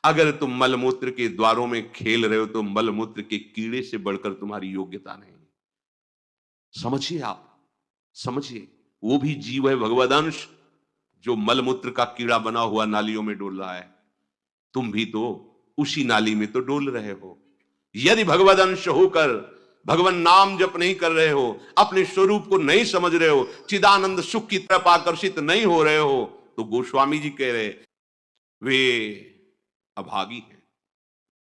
अगर तुम मलमूत्र के द्वारों में खेल रहे हो तो मलमूत्र के कीड़े से बढ़कर तुम्हारी योग्यता नहीं। समझिए, आप समझिए, वो भी जीव है, भगवदंश, जो मलमूत्र का कीड़ा बना हुआ नालियों में डोल रहा है। तुम भी तो उसी नाली में तो डोल रहे हो। यदि भगवदंश होकर भगवान नाम जप नहीं कर रहे हो, अपने स्वरूप को नहीं समझ रहे हो, चिदानंद सुख की तरफ आकर्षित नहीं हो रहे हो, तो गोस्वामी जी कह रहे वे अभागी हैं।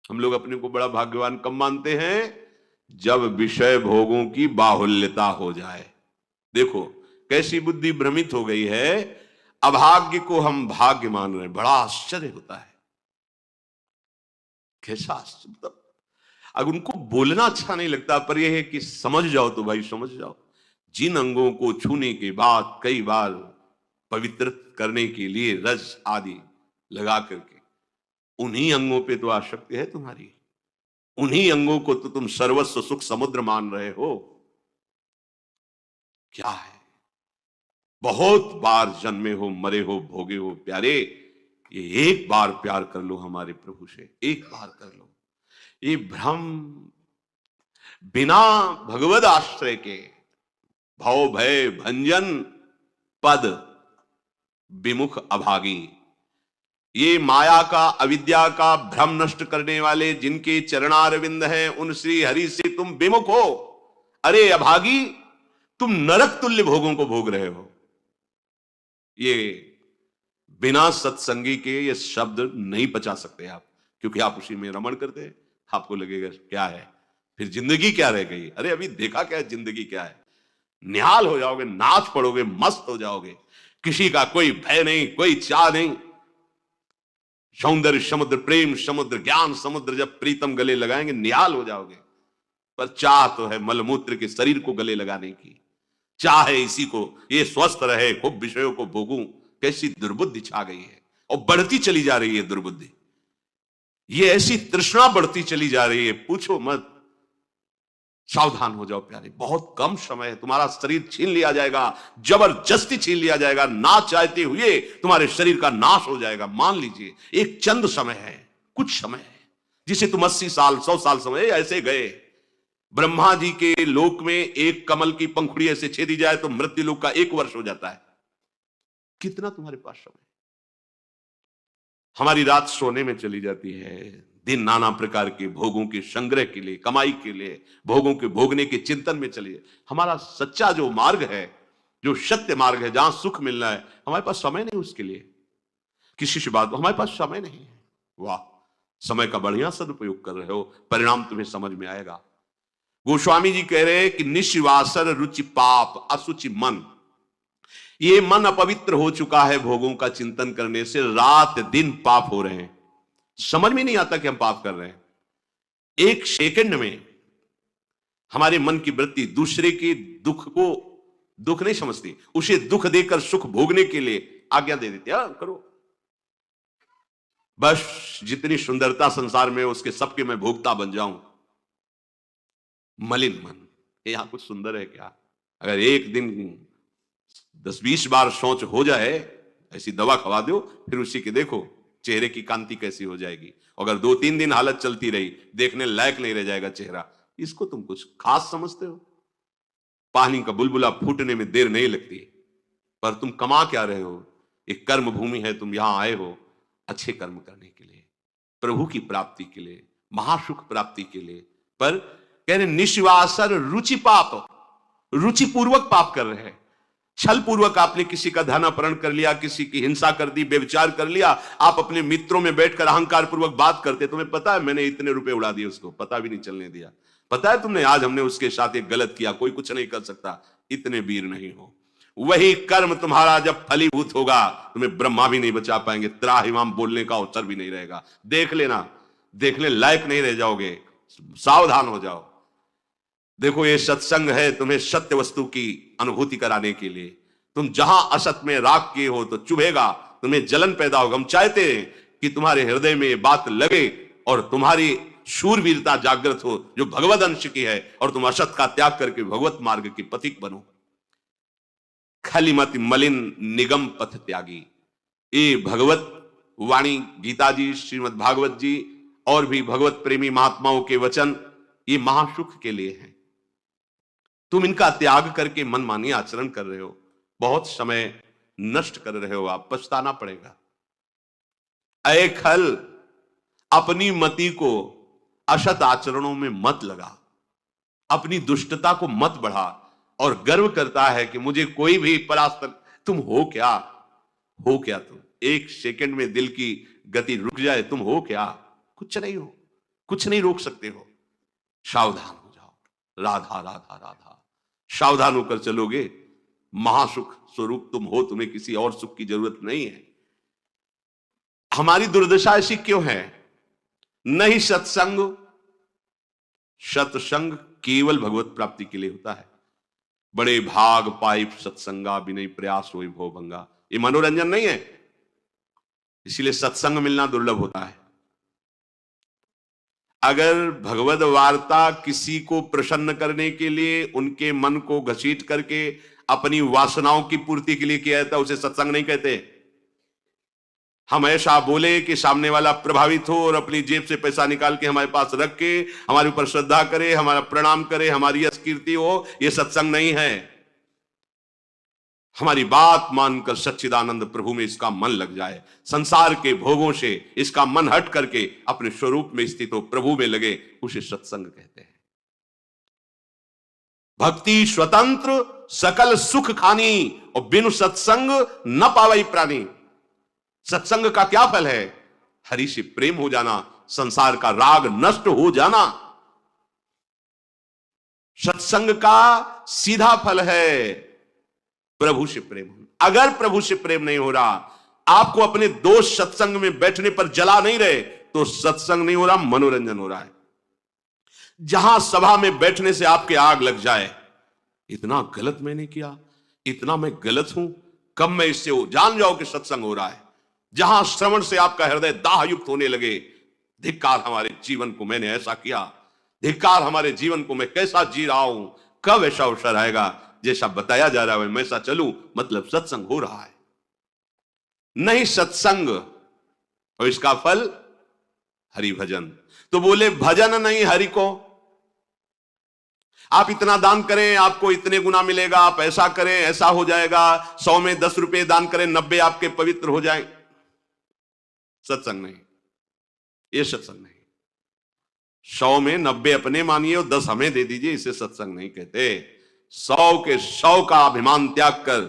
हम लोग अपने को बड़ा भाग्यवान कब मानते हैं? जब विषय भोगों की बाहुल्यता हो जाए। देखो कैसी बुद्धि भ्रमित हो गई है, अभाग्य को हम भाग्य मान रहे हैं। बड़ा आश्चर्य होता है, कैसा आश्चर्य। मतलब अगर उनको बोलना अच्छा नहीं लगता, पर यह है कि समझ जाओ तो भाई समझ जाओ। जिन अंगों को छूने के बाद कई बार पवित्र करने के लिए रस आदि लगा करके, उन्हीं अंगों पे तो आसक्ति है तुम्हारी, उन्हीं अंगों को तो तुम सर्वस्व सुख समुद्र मान रहे हो। क्या है? बहुत बार जन्मे हो, मरे हो, भोगे हो प्यारे, ये एक बार प्यार कर लो हमारे प्रभु से, एक बार कर लो। ये भ्रम बिना भगवद आश्रय के भव भय भंजन पद विमुख अभागी, ये माया का अविद्या का भ्रम नष्ट करने वाले जिनके चरणारविंद हैं, उन श्री हरि से तुम विमुख हो। अरे अभागी, तुम नरक तुल्य भोगों को भोग रहे हो। ये बिना सत्संगी के ये शब्द नहीं पचा सकते आप, क्योंकि आप उसी में रमण करते हैं। आपको लगेगा क्या है, फिर जिंदगी क्या रह गई? अरे अभी देखा क्या है, जिंदगी क्या है? निहाल हो जाओगे, नाच पड़ोगे, मस्त हो जाओगे, किसी का कोई भय नहीं, कोई चाह नहीं। सौंदर्य समुद्र, प्रेम समुद्र, ज्ञान समुद्र जब प्रीतम गले लगाएंगे निहाल हो जाओगे। पर चाह तो है मलमूत्र के शरीर को गले लगाने की, चाह है इसी को, ये स्वस्थ रहे, खूब विषयों को भोगूं। कैसी दुर्बुद्धि छा गई है, और बढ़ती चली जा रही है दुर्बुद्धि। ये ऐसी तृष्णा बढ़ती चली जा रही है, पूछो मत। सावधान हो जाओ प्यारे, बहुत कम समय है, तुम्हारा शरीर छीन लिया जाएगा, जबरदस्ती छीन लिया जाएगा, ना चाहते हुए तुम्हारे शरीर का नाश हो जाएगा। मान लीजिए एक चंद समय है, कुछ समय है, जिसे तुम 80 साल 100 साल समय ऐसे गए। ब्रह्मा जी के लोक में एक कमल की पंखुड़ी ऐसे छेदी जाए तो मृत्यु लोक का 1 वर्ष हो जाता है। कितना तुम्हारे पास समय? हमारी रात सोने में चली जाती है, दिन नाना प्रकार के भोगों के संग्रह के लिए, कमाई के लिए, भोगों के भोगने के चिंतन में चलिए। हमारा सच्चा जो मार्ग है, जो सत्य मार्ग है, जहां सुख मिलना है, हमारे पास समय नहीं उसके लिए। किसी से बात, हमारे पास समय नहीं है। वाह, समय का बढ़िया सदुपयोग कर रहे हो, परिणाम तुम्हें समझ में आएगा। गोस्वामी जी कह रहे हैं कि निश्वासर रुचि पाप असुचि मन, ये मन अपवित्र हो चुका है भोगों का चिंतन करने से, रात दिन पाप हो रहे हैं, समझ में नहीं आता कि हम पाप कर रहे हैं। एक सेकंड में हमारे मन की वृत्ति दूसरे के दुख को दुख नहीं समझती, उसे दुख देकर सुख भोगने के लिए आज्ञा दे देती है, करो बस, जितनी सुंदरता संसार में उसके सबके मैं भोगता बन जाऊं। मलिन मन, यहां कुछ सुंदर है क्या? अगर एक दिन 10-20 बार सोच हो जाए, ऐसी दवा खवा दो, फिर उसी के देखो चेहरे की कांति कैसी हो जाएगी। अगर 2-3 दिन हालत चलती रही, देखने लायक नहीं रह जाएगा चेहरा। इसको तुम कुछ खास समझते हो? पानी का बुलबुला फूटने में देर नहीं लगती, पर तुम कमा क्या रहे हो? एक कर्म भूमि है, तुम यहां आए हो अच्छे कर्म करने के लिए, प्रभु की प्राप्ति के लिए, महासुख प्राप्ति के लिए। पर कह रहे निश्वासर रुचि पाप, रुचिपूर्वक पाप कर रहे हैं। छल पूर्वक आपने किसी का धन अपहरण कर लिया, किसी की हिंसा कर दी, व्यभिचार कर लिया। आप अपने मित्रों में बैठकर अहंकार पूर्वक बात करते, तुम्हें पता है मैंने इतने रुपए उड़ा दिए, उसको पता भी नहीं चलने दिया। पता है तुमने आज हमने उसके साथ एक गलत किया, कोई कुछ नहीं कर सकता, इतने वीर नहीं हो। वही कर्म तुम्हारा जब फलीभूत होगा, तुम्हें ब्रह्मा भी नहीं बचा पाएंगे, त्राहिमाम बोलने का अवसर भी नहीं रहेगा। देख लेना, देखने लायक नहीं रह जाओगे, सावधान हो जाओ। देखो ये सत्संग है तुम्हें सत्य वस्तु की अनुभूति कराने के लिए। तुम जहां असत में राग किए हो तो चुभेगा, तुम्हें जलन पैदा होगा। हम चाहते हैं कि तुम्हारे हृदय में ये बात लगे और तुम्हारी शूरवीरता जागृत हो, जो भगवत अंश की है, और तुम असत का त्याग करके भगवत मार्ग की पथिक बनो। खलिमति मलिन निगम पथ त्यागी, ये भगवत वाणी, गीता जी, श्रीमद् भागवत जी और भी भगवत प्रेमी महात्माओं के वचन, ये महासुख के लिए हैं। तुम इनका त्याग करके मनमानी आचरण कर रहे हो, बहुत समय नष्ट कर रहे हो, आप पछताना पड़ेगा। ऐ खल, अपनी मति को असत आचरणों में मत लगा, अपनी दुष्टता को मत बढ़ा और गर्व करता है कि मुझे कोई भी परास्त। तुम हो क्या? हो क्या तुम? एक सेकंड में दिल की गति रुक जाए, तुम हो क्या? कुछ नहीं हो, कुछ नहीं रोक सकते हो। सावधान हो जाओ। राधा राधा राधा, सावधान होकर चलोगे, महासुख स्वरूप तुम हो, तुम्हें किसी और सुख की जरूरत नहीं है। हमारी दुर्दशा ऐसी क्यों है? नहीं सत्संग, सत्संग केवल भगवत प्राप्ति के लिए होता है। बड़े भाग पाई सत्संगा, विनय प्रयास होई भो भंगा, ये मनोरंजन नहीं है, इसीलिए सत्संग मिलना दुर्लभ होता है। अगर भगवद वार्ता किसी को प्रसन्न करने के लिए, उनके मन को घसीट करके अपनी वासनाओं की पूर्ति के लिए किया जाता है, उसे सत्संग नहीं कहते। हम ऐसा बोले कि सामने वाला प्रभावित हो और अपनी जेब से पैसा निकाल के हमारे पास रख के हमारे ऊपर श्रद्धा करे, हमारा प्रणाम करे, हमारी यश कीर्ति हो, यह सत्संग नहीं है। हमारी बात मानकर सच्चिदानंद प्रभु में इसका मन लग जाए, संसार के भोगों से इसका मन हट करके अपने स्वरूप में स्थित हो, प्रभु में लगे, उसे सत्संग कहते हैं। भक्ति स्वतंत्र सकल सुख खानी, और बिनु सत्संग न पावई प्राणी। सत्संग का क्या फल है? हरि से प्रेम हो जाना, संसार का राग नष्ट हो जाना। सत्संग का सीधा फल है प्रभु से प्रेम होना। अगर प्रभु से प्रेम नहीं हो रहा, आपको अपने दोस्त सत्संग में बैठने पर जला नहीं रहे, तो सत्संग नहीं हो रहा, मनोरंजन हो रहा है। जहां सभा में बैठने से आपके आग लग जाए, इतना गलत मैंने किया, इतना मैं गलत हूं, कब मैं इससे हो, जान जाओ कि सत्संग हो रहा है। जहां श्रवण से आपका हृदय दाह युक्त होने लगे, धिक्कार हमारे जीवन को, मैंने ऐसा किया, धिक्कार हमारे जीवन को, मैं कैसा जी रहा हूं, कब ऐसा अवसर आएगा जैसा बताया जा रहा है मैं ऐसा चलूं, मतलब सत्संग हो रहा है। नहीं सत्संग, और इसका फल हरि भजन। तो बोले भजन नहीं हरि को, आप इतना दान करें आपको इतने गुना मिलेगा, आप ऐसा करें ऐसा हो जाएगा, 100 में 10 रुपए दान करें 90 आपके पवित्र हो जाए। सत्संग नहीं, ये सत्संग नहीं। 100 में 90 अपने मानिए और 10 हमें दे दीजिए, इसे सत्संग नहीं कहते। 100 के 100 का अभिमान त्याग कर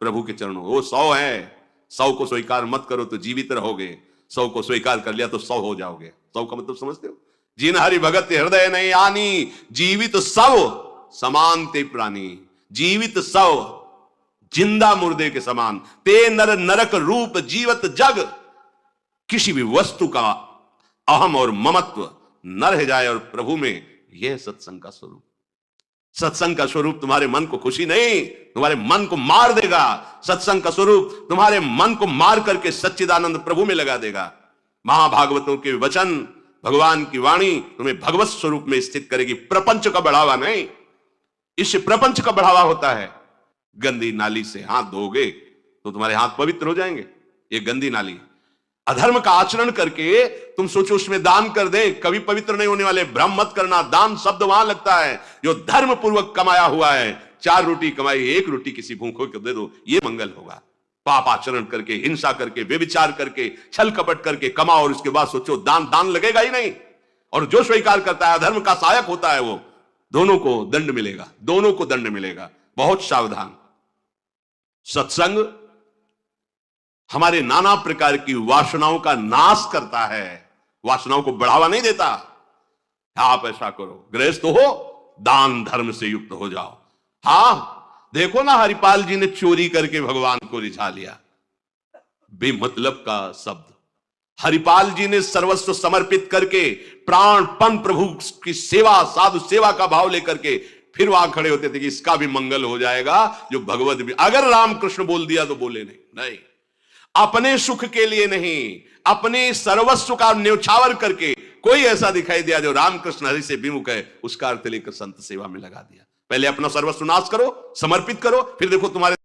प्रभु के चरणों, वो 100 है, 100 को स्वीकार मत करो तो जीवित रहोगे, 100 को स्वीकार कर लिया तो 100 हो जाओगे। 100 का मतलब समझते हो? जिन हरि भगत हृदय नहीं आनी, जीवित 100 समान ते प्राणी। जीवित 100 जिंदा मुर्दे के समान, ते नर नरक रूप जीवत जग। किसी भी वस्तु का अहम और ममत्व न रह जाए, और प्रभु में, यह सत्संग का स्वरूप। सत्संग का स्वरूप तुम्हारे मन को खुशी नहीं, तुम्हारे मन को मार देगा। सत्संग का स्वरूप तुम्हारे मन को मार करके सच्चिदानंद प्रभु में लगा देगा। महाभागवतों के वचन, भगवान की वाणी तुम्हें भगवत स्वरूप में स्थित करेगी, प्रपंच का बढ़ावा नहीं। इससे प्रपंच का बढ़ावा होता है। गंदी नाली से हाथ धोगे तो तुम्हारे हाथ पवित्र हो जाएंगे, ये गंदी नाली। अधर्म का आचरण करके तुम सोचो उसमें दान कर दे, कभी पवित्र नहीं होने वाले। भ्रम मत करना, दान शब्द वहां लगता है जो धर्म पूर्वक कमाया हुआ है। 4 रोटी कमाई, 1 रोटी किसी भूखों को दे दो, ये मंगल होगा। पाप आचरण करके, हिंसा करके, व्यभिचार करके, छल कपट करके कमाओ और उसके बाद सोचो दान लगेगा ही नहीं। और जो स्वीकार करता है अधर्म का सहायक होता है, वो दोनों को दंड मिलेगा, दोनों को दंड मिलेगा। बहुत सावधान। सत्संग हमारे नाना प्रकार की वासनाओं का नाश करता है, वासनाओं को बढ़ावा नहीं देता। आप ऐसा करो, गृहस्थ हो, दान धर्म से युक्त हो जाओ। हां, देखो ना हरिपाल जी ने चोरी करके भगवान को रिझा लिया, बेमतलब का शब्द। हरिपाल जी ने सर्वस्व समर्पित करके प्राणपण प्रभु की सेवा, साधु सेवा का भाव लेकर के फिर वहां खड़े होते थे कि इसका भी मंगल हो जाएगा, जो भगवत भी। अगर रामकृष्ण बोल दिया तो बोले नहीं, अपने सुख के लिए नहीं, अपने सर्वस्व का न्यौछावर करके कोई ऐसा दिखाई दिया जो रामकृष्ण हरि से विमुख है, उसका अर्थ लेकर संत सेवा में लगा दिया। पहले अपना सर्वस्व नाश करो, समर्पित करो, फिर देखो तुम्हारे